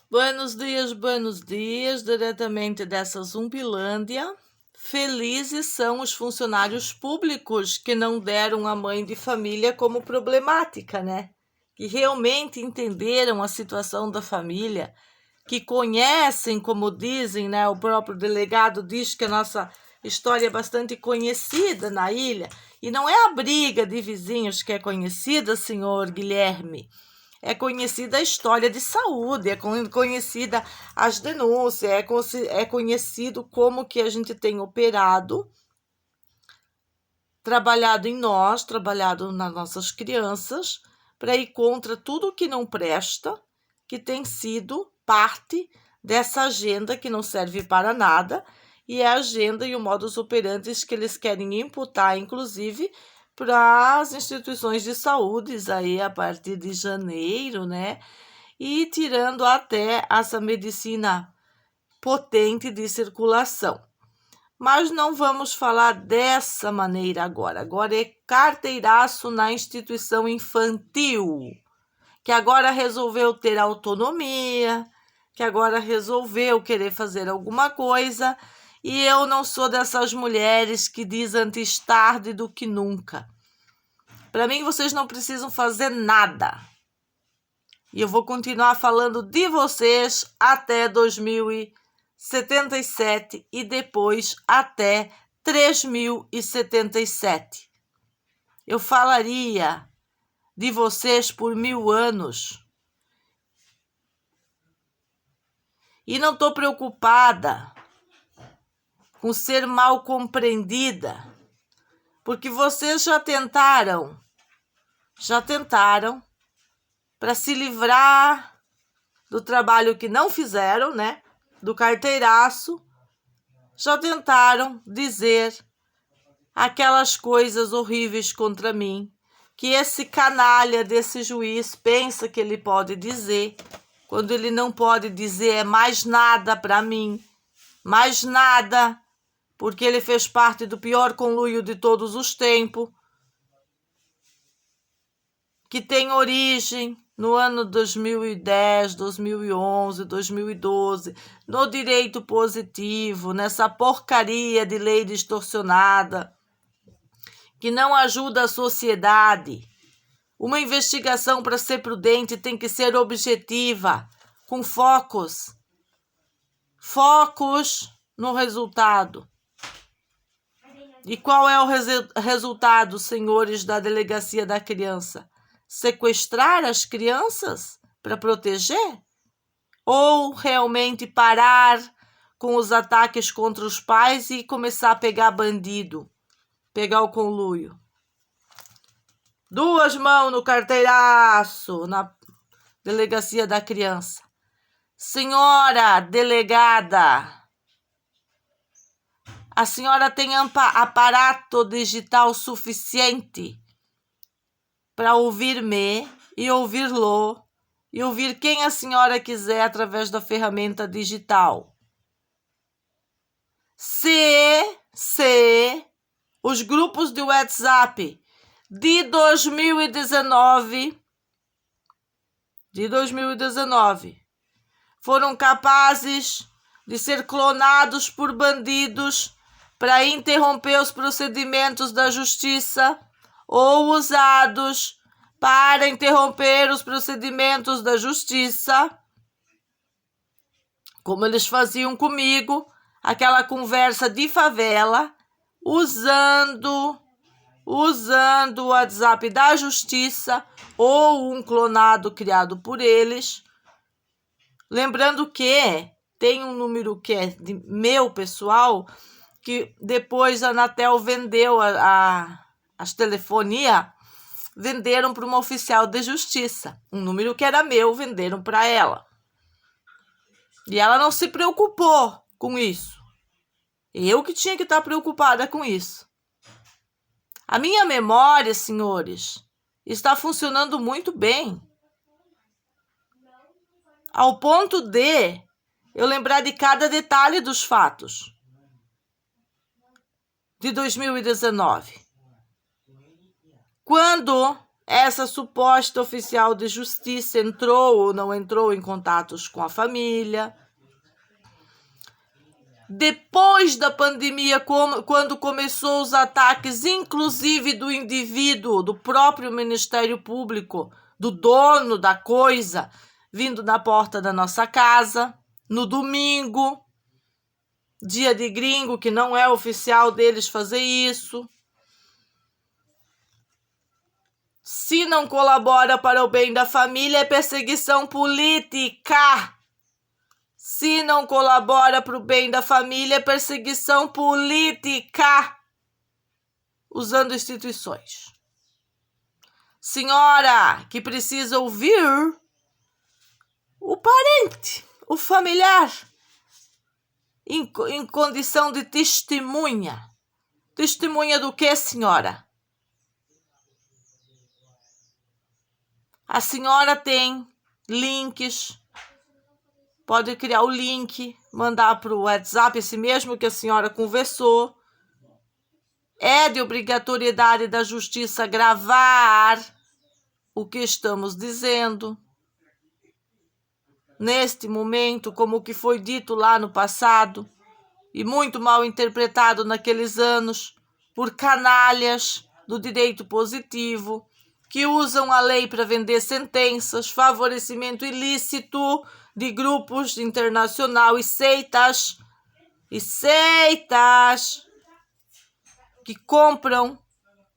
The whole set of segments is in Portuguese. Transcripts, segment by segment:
Buenos dias, diretamente dessa Zumbilândia. Felizes são os funcionários públicos que não deram a mãe de família como problemática, né? Que realmente entenderam a situação da família, que conhecem, como dizem, né? O próprio delegado diz que a nossa história é bastante conhecida na ilha. E não é a briga de vizinhos que é conhecida, senhor Guilherme. É conhecida a história de saúde, é conhecida as denúncias, é conhecido como que a gente tem operado, trabalhado em nós, trabalhado nas nossas crianças, para ir contra tudo que não presta, que tem sido parte dessa agenda que não serve para nada, e é a agenda e o modus operandi que eles querem imputar, inclusive, para as instituições de saúde aí a partir de janeiro, né? E tirando até essa medicina potente de circulação. Mas não vamos falar dessa maneira agora. Agora é carteiraço na instituição infantil, que agora resolveu ter autonomia, que agora resolveu querer fazer alguma coisa. E eu não sou dessas mulheres que diz antes tarde do que nunca. Para mim, vocês não precisam fazer nada. E eu vou continuar falando de vocês até 2077 e depois até 3077. Eu falaria de vocês por 1000 anos. E não estou preocupada com ser mal compreendida, porque vocês já tentaram para se livrar do trabalho que não fizeram, né? Do carteiraço, já tentaram dizer aquelas coisas horríveis contra mim, que esse canalha desse juiz pensa que ele pode dizer, quando ele não pode dizer mais nada para mim, mais nada, porque ele fez parte do pior conluio de todos os tempos, que tem origem no ano 2010, 2011, 2012, no direito positivo, nessa porcaria de lei distorcionada, que não ajuda a sociedade. Uma investigação, para ser prudente, tem que ser objetiva, com focos no resultado. E qual é o resultado, senhores da Delegacia da Criança? Sequestrar as crianças para proteger? Ou realmente parar com os ataques contra os pais e começar a pegar bandido, pegar o conluio? 2 mãos no carteiraço, na Delegacia da Criança. Senhora delegada, a senhora tem aparato digital suficiente para ouvir-me e ouvir-lo e ouvir quem a senhora quiser através da ferramenta digital. Se os grupos de WhatsApp de 2019 foram capazes de ser clonados por bandidos para interromper os procedimentos da justiça ou usados para interromper os procedimentos da justiça, como eles faziam comigo, aquela conversa de favela, usando o WhatsApp da justiça ou um clonado criado por eles. Lembrando que tem um número que é de meu pessoal, que depois a Anatel vendeu as telefonias, venderam para uma oficial de justiça. Um número que era meu, venderam para ela. E ela não se preocupou com isso. Eu que tinha que estar preocupada com isso. A minha memória, senhores, está funcionando muito bem. Ao ponto de eu lembrar de cada detalhe dos fatos de 2019. Quando essa suposta oficial de justiça entrou ou não entrou em contatos com a família. Depois da pandemia, quando começou os ataques, inclusive do indivíduo, do próprio Ministério Público, do dono da coisa, vindo na porta da nossa casa, no domingo, dia de gringo, que não é oficial deles fazer isso. Se não colabora para o bem da família, é perseguição política. Se não colabora para o bem da família, é perseguição política. Usando instituições. Senhora que precisa ouvir o parente, o familiar, em condição de testemunha. Testemunha do que, senhora? A senhora tem links, pode criar o link, mandar para o WhatsApp, esse mesmo que a senhora conversou. É de obrigatoriedade da justiça gravar o que estamos dizendo. Neste momento, como o que foi dito lá no passado, e muito mal interpretado naqueles anos, por canalhas do direito positivo, que usam a lei para vender sentenças, favorecimento ilícito de grupos internacional e seitas que compram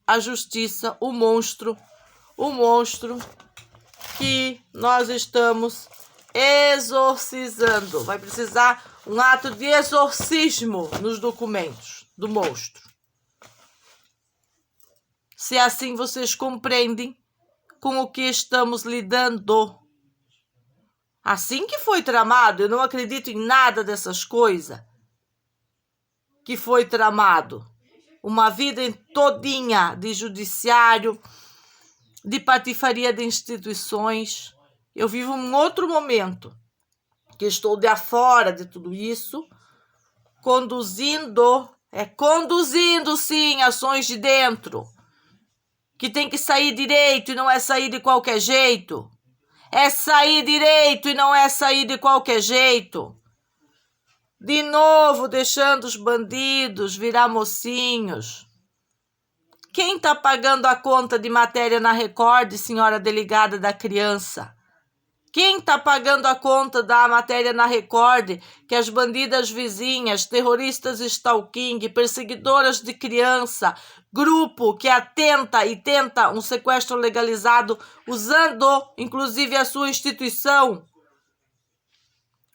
a justiça, o monstro que nós estamos exorcizando. Vai precisar um ato de exorcismo nos documentos do monstro. Se assim vocês compreendem com o que estamos lidando. Assim que foi tramado, eu não acredito em nada dessas coisas que foi tramado. Uma vida todinha de judiciário, de patifaria de instituições. Eu vivo um outro momento, que estou de afora de tudo isso, conduzindo sim, ações de dentro, que tem que sair direito e não é sair de qualquer jeito. É sair direito e não é sair de qualquer jeito. De novo, deixando os bandidos virar mocinhos. Quem está pagando a conta de matéria na Record, senhora delegada da criança? Quem está pagando a conta da matéria na Record que as bandidas vizinhas, terroristas stalking, perseguidoras de criança, grupo que atenta e tenta um sequestro legalizado, usando inclusive a sua instituição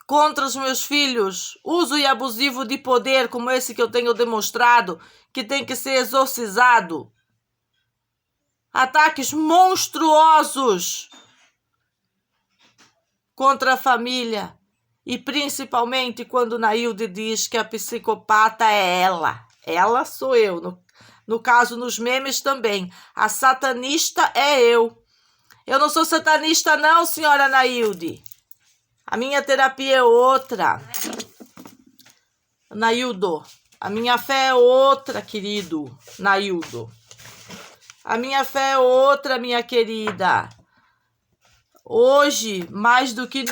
contra os meus filhos, uso e abusivo de poder como esse que eu tenho demonstrado, que tem que ser exorcizado. Ataques monstruosos contra a família, e principalmente quando Nailde diz que a psicopata é ela. Ela sou eu, no caso nos memes também. A satanista é eu. Eu não sou satanista não, senhora Nailde. A minha terapia é outra. Naildo, a minha fé é outra, querido Naildo. A minha fé é outra, minha querida. Hoje, mais do que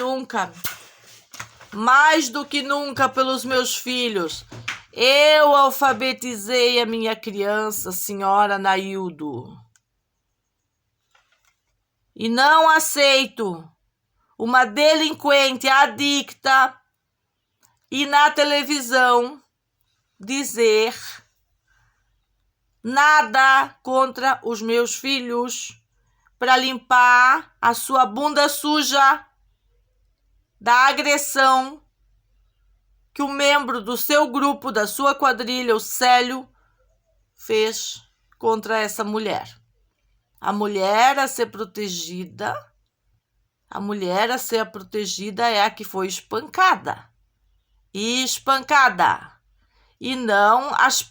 nunca pelos meus filhos, eu alfabetizei a minha criança, senhora Naildo. E não aceito uma delinquente adicta e na televisão dizer nada contra os meus filhos para limpar a sua bunda suja da agressão que o membro do seu grupo, da sua quadrilha, o Célio, fez contra essa mulher. A mulher a ser protegida, é a que foi espancada. E não as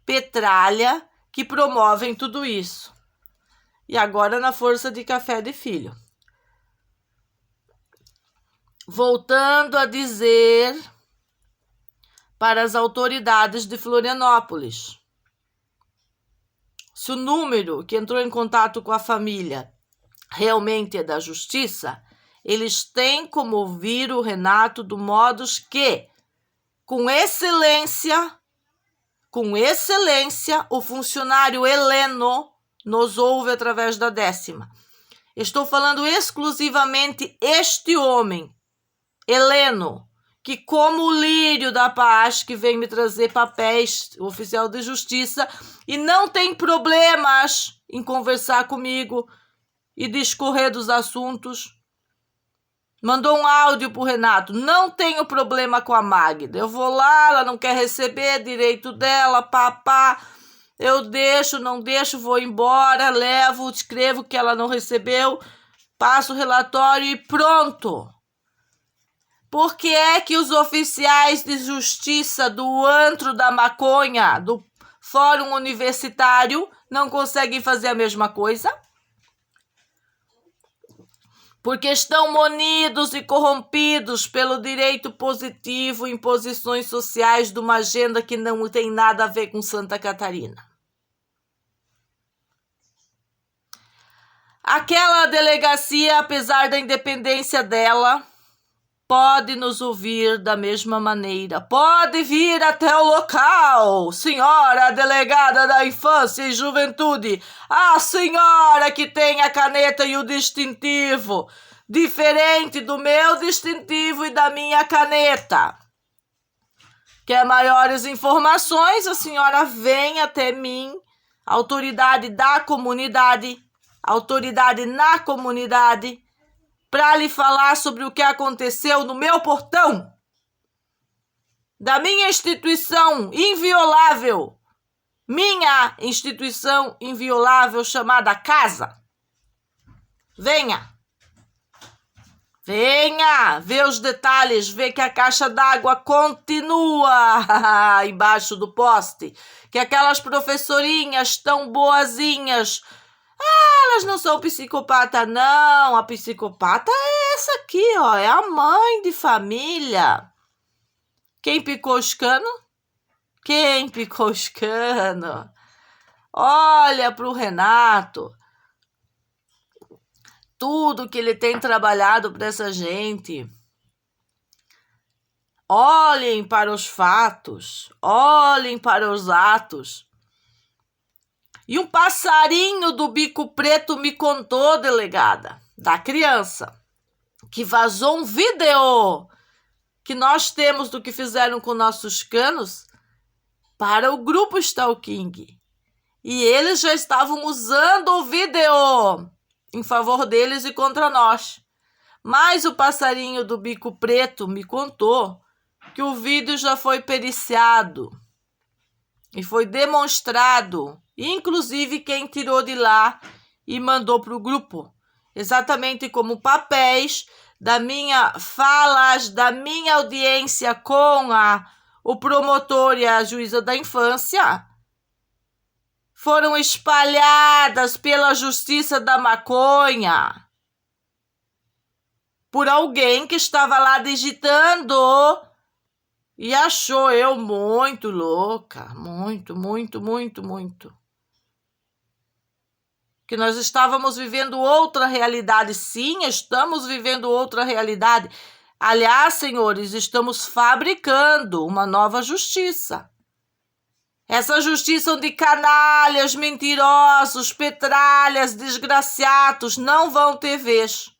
petralha que promovem tudo isso. E agora na força de café de filho. Voltando a dizer para as autoridades de Florianópolis. se o número que entrou em contato com a família realmente é da justiça, eles têm como ouvir o Renato do modos que, com excelência, o funcionário Heleno nos ouve através da 10ª. Estou falando exclusivamente este homem, Heleno, que como o lírio da paz, que vem me trazer papéis, o oficial de justiça, e não tem problemas em conversar comigo e discorrer dos assuntos. Mandou um áudio pro Renato, não tenho problema com a Magda, eu vou lá, ela não quer receber, direito dela, papá, eu deixo, não deixo, vou embora, levo, escrevo que ela não recebeu, passo o relatório e pronto. Por que é que os oficiais de justiça do antro da maconha, do fórum universitário, não conseguem fazer a mesma coisa? Porque estão munidos e corrompidos pelo direito positivo em posições sociais de uma agenda que não tem nada a ver com Santa Catarina. Aquela delegacia, apesar da independência dela, pode nos ouvir da mesma maneira. Pode vir até o local, senhora delegada da Infância e Juventude, a senhora que tem a caneta e o distintivo, diferente do meu distintivo e da minha caneta. Quer maiores informações? A senhora vem até mim, autoridade da comunidade, autoridade na comunidade, para lhe falar sobre o que aconteceu no meu portão, da minha instituição inviolável, minha instituição inviolável chamada casa. Venha ver os detalhes, ver que a caixa d'água continua embaixo do poste, que aquelas professorinhas tão boazinhas, elas não são psicopata, não. A psicopata é essa aqui, ó. É a mãe de família. Quem picou os canos? Quem picou os canos? Olha pro Renato. Tudo que ele tem trabalhado para essa gente. Olhem para os fatos. Olhem para os atos. E um passarinho do bico preto me contou, delegada, da criança, que vazou um vídeo que nós temos do que fizeram com nossos canos para o grupo Stalking. E eles já estavam usando o vídeo em favor deles e contra nós. Mas o passarinho do bico preto me contou que o vídeo já foi periciado e foi demonstrado, inclusive quem tirou de lá e mandou para o grupo, exatamente como papéis da minha falas, da minha audiência com o promotor e a juíza da infância, foram espalhadas pela justiça da maconha por alguém que estava lá digitando e achou eu muito louca, muito. Que nós estávamos vivendo outra realidade. Sim, estamos vivendo outra realidade. Aliás, senhores, estamos fabricando uma nova justiça. Essa justiça onde canalhas, mentirosos, petralhas, desgraciados não vão ter vez.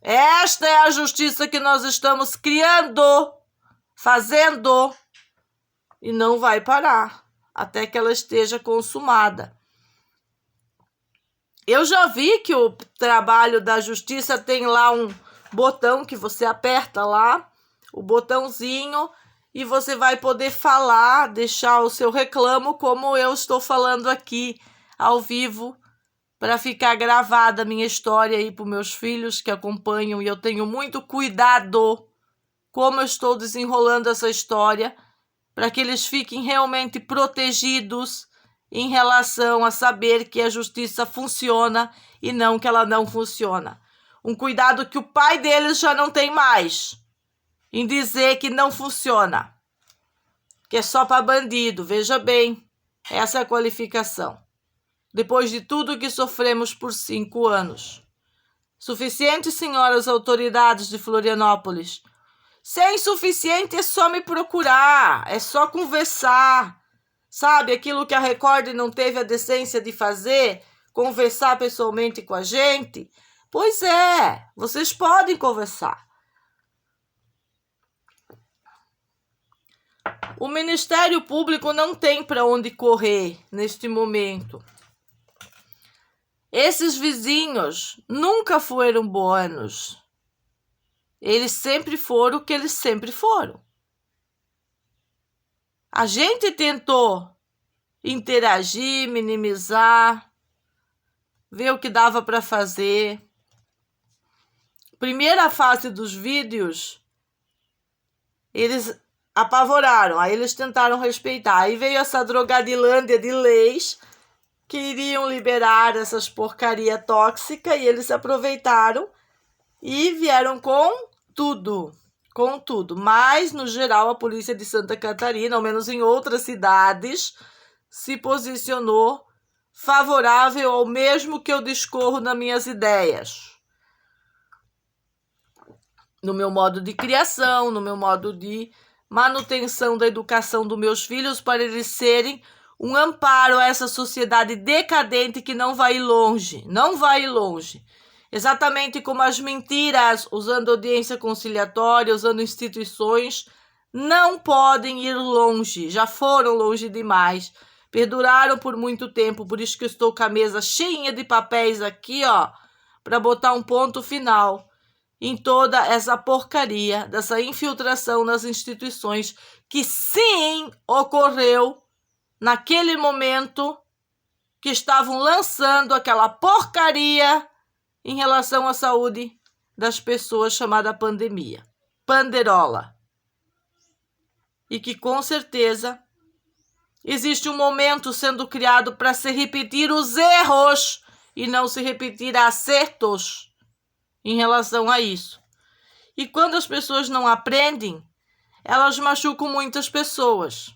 Esta é a justiça que nós estamos criando, fazendo, e não vai parar até que ela esteja consumada. Eu já vi que o trabalho da justiça tem lá um botão que você aperta lá, o botãozinho, e você vai poder falar, deixar o seu reclamo, como eu estou falando aqui ao vivo, para ficar gravada a minha história aí para os meus filhos que acompanham, e eu tenho muito cuidado como eu estou desenrolando essa história, para que eles fiquem realmente protegidos em relação a saber que a justiça funciona e não que ela não funciona. Um cuidado que o pai deles já não tem mais, em dizer que não funciona, que é só para bandido. Veja bem, Essa é a qualificação. Depois de tudo que sofremos por 5 anos. Suficiente, senhoras autoridades de Florianópolis. Se é insuficiente, é só me procurar, é só conversar. Sabe, aquilo que a Record não teve a decência de fazer, conversar pessoalmente com a gente? Pois é, vocês podem conversar. O Ministério Público não tem para onde correr neste momento. Esses vizinhos nunca foram bons. Eles sempre foram o que eles sempre foram. A gente tentou interagir, minimizar, ver o que dava para fazer. Primeira fase dos vídeos, eles apavoraram, aí eles tentaram respeitar. Aí veio essa drogadilândia de leis que iriam liberar essas porcaria tóxica e eles aproveitaram e vieram com tudo. Mas, no geral, a polícia de Santa Catarina, ao menos em outras cidades, se posicionou favorável ao mesmo que eu discorro nas minhas ideias. No meu modo de criação, no meu modo de manutenção da educação dos meus filhos, para eles serem um amparo a essa sociedade decadente que não vai longe. Não vai longe. Exatamente como as mentiras, usando audiência conciliatória, usando instituições, não podem ir longe. Já foram longe demais. Perduraram por muito tempo. Por isso que eu estou com a mesa cheinha de papéis aqui, ó, para botar um ponto final em toda essa porcaria, dessa infiltração nas instituições, que sim ocorreu naquele momento que estavam lançando aquela porcaria em relação à saúde das pessoas chamada pandemia. Panderola. E que com certeza existe um momento sendo criado para se repetir os erros e não se repetir acertos em relação a isso. E quando as pessoas não aprendem, elas machucam muitas pessoas.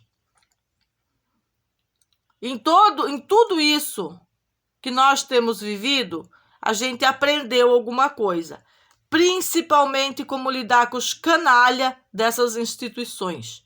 Em tudo isso que nós temos vivido, a gente aprendeu alguma coisa. Principalmente como lidar com os canalha dessas instituições.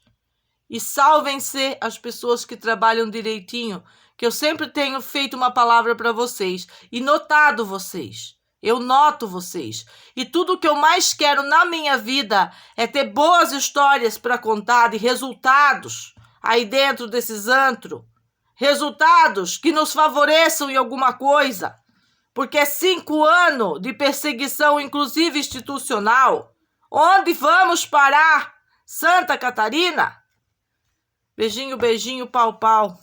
E salvem-se as pessoas que trabalham direitinho, que eu sempre tenho feito uma palavra para vocês e notado vocês. Eu noto vocês. E tudo que eu mais quero na minha vida é ter boas histórias para contar de resultados aí dentro desses antros. Resultados que nos favoreçam em alguma coisa. Porque é 5 anos de perseguição, inclusive institucional. Onde vamos parar? Santa Catarina? Beijinho, beijinho, pau, pau.